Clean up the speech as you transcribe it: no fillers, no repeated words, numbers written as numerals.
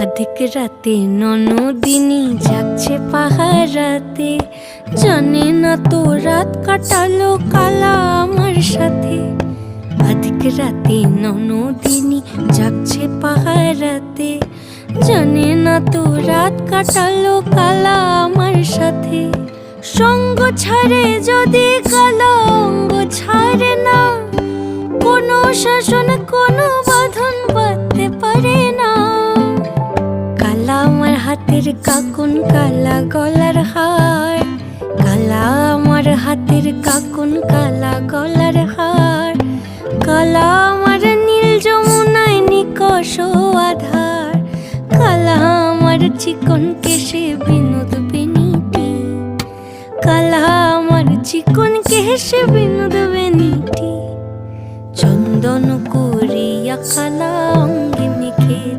অধিক রাতে ননদিনী যাচ্ছে পাহারাতে, জানে না তো রাত কাটালো কালা আমার সাথে। অধিক রাতে ননদিনী যাচ্ছে পাহারাতে, জানে না তো রাত কাটালো কালা আমার সাথে। সঙ্গ ছাড়ে যদি কালা অঙ্গ ছাড়ে না, কোনো শাসন কোনো বাঁধন বাঁধতে পারে না। কালা আমার হাতের কাকুন কালা গলার হার, কালা আমার হাতের কাকুন কালা গলার হার। কালা আমার নীল যমুনায় নিকষ আধার, কালা আমার চিকন কেশে বিনোদ বেনিটি, কালা আমার চিকন কেশে বিনোদ বেনিটি। চন্দন করিয়া কালা অঙ্গে মেখে